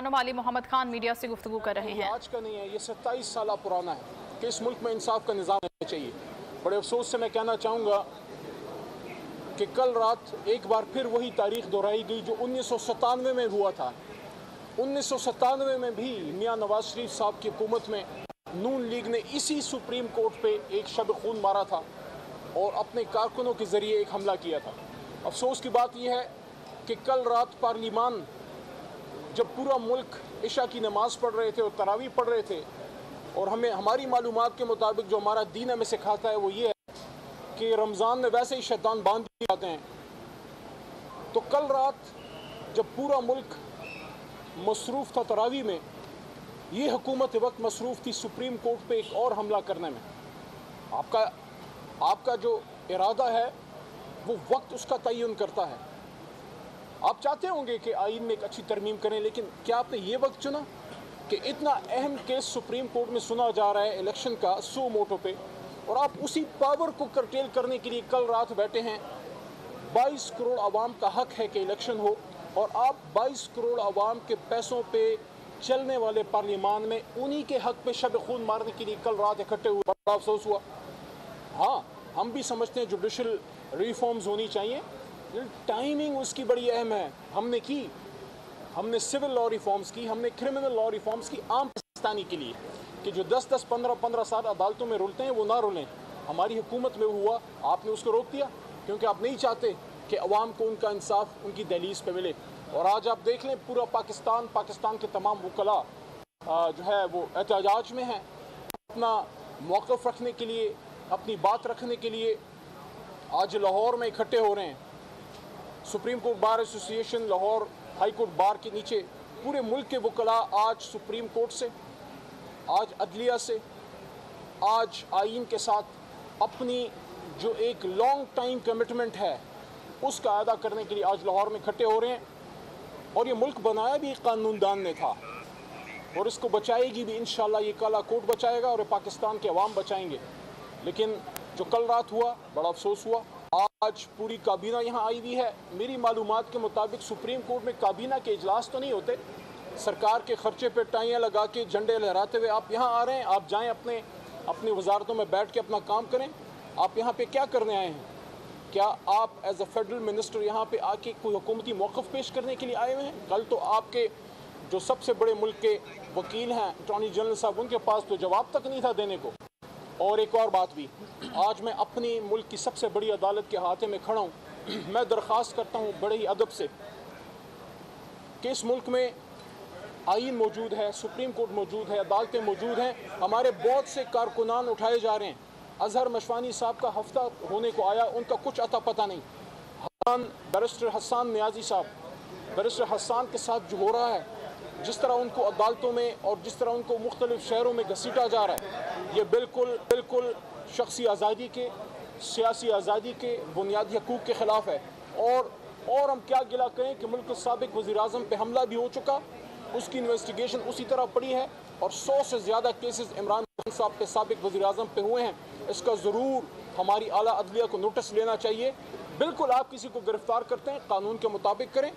जानम अली मोहम्मद खान मीडिया से गुफ्तगू कर रहे हैं। आज का नहीं है, ये 27 साल पुराना है कि इस मुल्क में इंसाफ का निज़ाम होना चाहिए। बड़े अफसोस से मैं कहना चाहूँगा कि कल रात एक बार फिर वही तारीख दोहराई गई जो 1997 में हुआ था। 1997 में भी मियाँ नवाज शरीफ साहब की हुकूमत में नून लीग ने इसी सुप्रीम कोर्ट पे एक शब खून मारा था और अपने कारकुनों के ज़रिए एक हमला किया था। अफसोस की बात यह है कि कल रात पार्लिमान जब पूरा मुल्क इशा की नमाज़ पढ़ रहे थे और तरावी पढ़ रहे थे, और हमारी मालूमात के मुताबिक जो हमारा दीन हमें सिखाता है वो ये है कि रमज़ान में वैसे ही शैतान बांध दिए जाते हैं, तो कल रात जब पूरा मुल्क मसरूफ़ था तरावी में, ये हुकूमत वक्त मसरूफ़ थी सुप्रीम कोर्ट पे एक और हमला करने में। आपका जो इरादा है वो वक्त उसका तयन करता है। आप चाहते होंगे कि आइन में एक अच्छी तरमीम करें, लेकिन क्या आपने ये वक्त चुना कि इतना अहम केस सुप्रीम कोर्ट में सुना जा रहा है इलेक्शन का सो मोटो पे, और आप उसी पावर को करटेल करने के लिए कल रात बैठे हैं। 22 करोड़ आवाम का हक है कि इलेक्शन हो, और आप 22 करोड़ आवाम के पैसों पे चलने वाले पार्लियामान में उन्हीं के हक पे शब खून मारने के लिए कल रात इकट्ठे हुए। बड़ा अफसोस हुआ। हाँ, हम भी समझते हैं जुडिशल रिफॉर्म्स होनी चाहिए, टाइमिंग उसकी बड़ी अहम है। हमने सिविल लॉ रिफॉर्म्स की, हमने क्रिमिनल लॉ रिफॉर्म्स की आम पाकिस्तानी के लिए कि जो 10-10, 15-15 साल अदालतों में रुलते हैं वो ना रुलें। हमारी हुकूमत में हुआ, आपने उसको रोक दिया क्योंकि आप नहीं चाहते कि अवाम को उनका इंसाफ उनकी दहलीज पे मिले। और आज आप देख लें पूरा पाकिस्तान के तमाम वकला जो है वो एहतजाज में हैं, अपना मौक़िफ़ रखने के लिए, अपनी बात रखने के लिए आज लाहौर में इकट्ठे हो रहे हैं। Supreme Court Bar Association, Lahore High Court Bar के नीचे पूरे मुल्क के वकला आज सुप्रीम कोर्ट से, आज अदलिया से, आज आइन के साथ अपनी जो एक लॉन्ग टाइम कमिटमेंट है उसका अदा करने के लिए आज लाहौर में इकट्ठे हो रहे हैं। और ये मुल्क बनाया भी कानूनदान ने था और इसको बचाएगी भी इंशाल्लाह। ये काला कोर्ट बचाएगा और पाकिस्तान के अवाम बचाएंगे। लेकिन जो कल रात हुआ, बड़ा अफसोस हुआ। आज पूरी काबीना यहाँ आई हुई है। मेरी मालूमात के मुताबिक सुप्रीम कोर्ट में काबीना के इजलास तो नहीं होते, सरकार के खर्चे पे टाइयाँ लगा के झंडे लहराते हुए आप यहाँ आ रहे हैं। आप जाएँ अपनी वजारतों में बैठ के अपना काम करें। आप यहाँ पे क्या करने आए हैं? क्या आप एज अ फेडरल मिनिस्टर यहाँ पे आके कोई हुकूमती मौक़िफ़ पेश करने के लिए आए हुए हैं? कल तो आपके जो सबसे बड़े मुल्क के वकील हैं, अटॉर्नी जनरल साहब, उनके पास तो जवाब तक नहीं था देने को। और एक और बात भी, आज मैं अपनी मुल्क की सबसे बड़ी अदालत के हाथे में खड़ा हूँ। मैं दरख्वास्त करता हूँ बड़े ही अदब से कि इस मुल्क में आइन मौजूद है, सुप्रीम कोर्ट मौजूद है, अदालतें मौजूद हैं। हमारे बहुत से कारकुनान उठाए जा रहे हैं। अजहर मशवानी साहब का हफ्ता होने को आया, उनका कुछ अता पता नहीं। बैरिस्टर हसन नियाजी साहब, बैरिस्टर हसन के साथ जो हो रहा है, जिस तरह उनको अदालतों में और जिस तरह उनको मुख्तलिफ शहरों में घसीटा जा रहा है, ये बिल्कुल शख्सी आज़ादी के, सियासी आज़ादी के, बुनियादी हकूक़ के ख़िलाफ़ है। और हम क्या गिला करें कि मुल्क के साबिक़ वज़ीर-ए-आज़म पे हमला भी हो चुका, उसकी इन्वेस्टिगेशन उसी तरह पड़ी है, और 100 से ज़्यादा केसेस इमरान खान साहब पे, साबिक़ वज़ीर-ए-आज़म पे हुए हैं। इसका ज़रूर हमारी आला अदलिया को नोटिस लेना चाहिए। बिल्कुल आप किसी को गिरफ़्तार करते हैं, कानून के मुताबिक करें,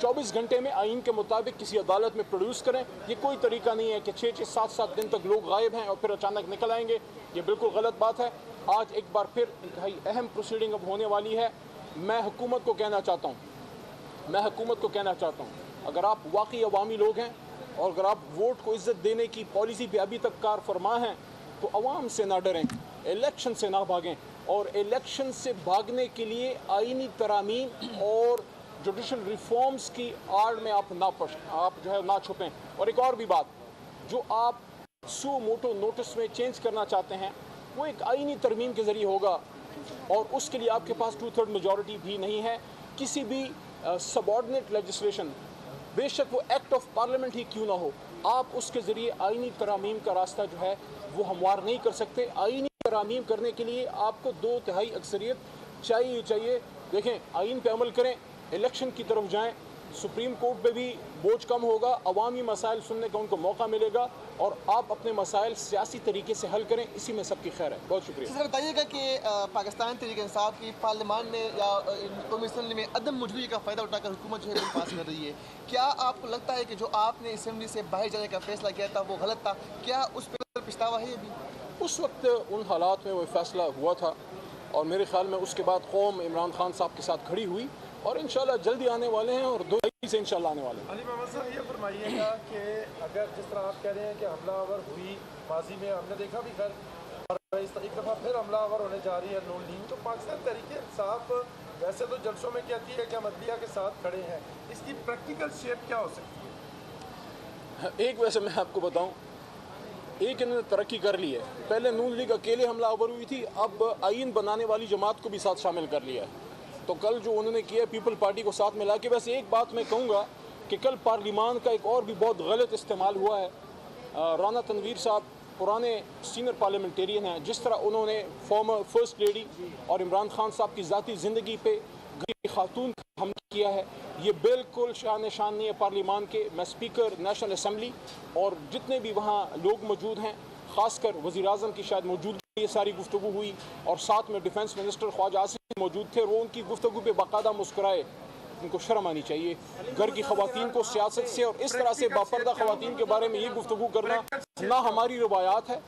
24 घंटे में आइन के मुताबिक किसी अदालत में प्रोड्यूस करें। ये कोई तरीका नहीं है कि 6-6, 7-7 दिन तक लोग गायब हैं और फिर अचानक निकल आएंगे। ये बिल्कुल गलत बात है। आज एक बार फिर इंतहाई अहम प्रोसीडिंग अब होने वाली है। मैं हुकूमत को कहना चाहता हूँ, अगर आप वाकई अवामी लोग हैं और अगर आप वोट को इज़्ज़त देने की पॉलिसी पे अभी तक कार फरमा हैं, तो अवाम से ना डरें, इलेक्शन से ना भागें, और इलेक्शन से भागने के लिए आइनी तरामीम और जुडिशल रिफॉर्म्स की आड़ में आप ना छुपें। और एक और भी बात, जो आप सो मोटो नोटिस में चेंज करना चाहते हैं वो एक आइनी तरमीम के ज़रिए होगा, और उसके लिए आपके पास 2/3 मेजॉरिटी भी नहीं है। किसी भी सबऑर्डिनेट लेजिस्लेशन, बेशक वो एक्ट ऑफ पार्लियामेंट ही क्यों ना हो, आप उसके ज़रिए आइनी तरामीम का रास्ता जो है वो हमवार नहीं कर सकते। आइनी तरामीम करने के लिए आपको 2/3 अक्सरियत चाहिए। देखें, आइन पे अमल करें, इलेक्शन की तरफ जाएं, सुप्रीम कोर्ट पे भी बोझ कम होगा, अवामी मसाइल सुनने का उनको मौका मिलेगा और आप अपने मसाइल सियासी तरीके से हल करें, इसी में सबकी खैर है। बहुत शुक्रिया। सर बताइएगा कि पाकिस्तान तहरीक इंसाफ की पार्लियामान में या कौमी असम्बली में अदम मौजूदगी का फ़ायदा उठाकर हुकूमत जो है बिल पास कर रही है, क्या आपको लगता है कि जो आपने असम्बली से बाहर जाने का फैसला किया था वो गलत था? क्या उस पर पछतावा है अभी? उस वक्त उन हालात में वो फैसला हुआ था और मेरे ख्याल में उसके बाद कौम इमरान खान साहब के साथ खड़ी हुई और इंशाल्लाह जल्दी आने वाले हैं और 2 मई से इंशाल्लाह आने वाले हैं। अली मोहम्मद साहब ये फरमाइएगा कि अगर जिस तरह आप कह रहे हैं कि हमलावर हुई माजी में हमने देखा भी खैर और एक दफ़ा फिर हमलावर होने जा रही है नून लीग, तो पाकिस्तान तहरीक इंसाफ वैसे तो जलसों में कहती है कि हम अदलिया के साथ खड़े हैं, इसकी प्रैक्टिकल शेप क्या हो सकती है? एक वैसे मैं आपको बताऊं, एक इन्होंने तरक्की कर ली है। पहले नून लीग अकेले हमलावर हुई थी, अब आइन बनाने वाली जमात को भी साथ शामिल कर लिया है। तो कल जो उन्होंने किया पीपल पार्टी को साथ मिला के, वैसे एक बात मैं कहूँगा कि कल पार्लिमान का एक और भी बहुत गलत इस्तेमाल हुआ है। राना तनवीर साहब पुराने सीनियर पार्लियामेंटेरियन हैं, जिस तरह उन्होंने फॉर्मर फर्स्ट लेडी और इमरान खान साहब की ज़ाती ज़िंदगी पे गरीब खातून का हमला किया है, ये बिल्कुल शान शान नहीं है पार्लिमान के। मैं स्पीकर नेशनल असम्बली और जितने भी वहाँ लोग मौजूद हैं, ख़ासकर वज़ीर आज़म की शायद मौजूदगी ये सारी गुफ्तगू हुई और साथ में डिफेंस मिनिस्टर ख्वाजा आसिफ मौजूद थे और वो उनकी गुफ्तगू पे बाकायदा मुस्कुराए। उनको शर्म आनी चाहिए। घर की ख़वातीन को सियासत से और इस तरह से बापर्दा ख़वातीन के बारे में ये गुफ्तगू करना ना हमारी रवायात है,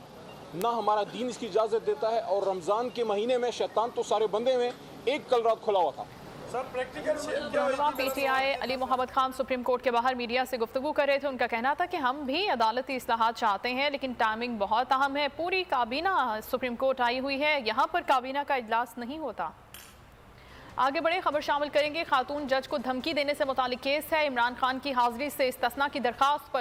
ना हमारा दीन इसकी इजाज़त देता है। और रमज़ान के महीने में शैतान तो सारे बंदे में एक कल रात खुला हुआ था। सर प्रैक्टिकल शेप क्या होगी? PTI Ali Mohammad Khan Supreme Court के बाहर मीडिया से गुफ्तगू कर रहे थे। उनका कहना था कि हम भी अदालती इस्लाहात चाहते हैं, लेकिन टाइमिंग बहुत अहम है। पूरी काबीना सुप्रीम कोर्ट आई हुई है, यहाँ पर काबीना का इजलास नहीं होता। आगे बढ़े खबर शामिल करेंगे। खातून जज को धमकी देने से मुतालिक केस है। इमरान खान की हाजिरी से इस्तिस्ना की दरखास्त पर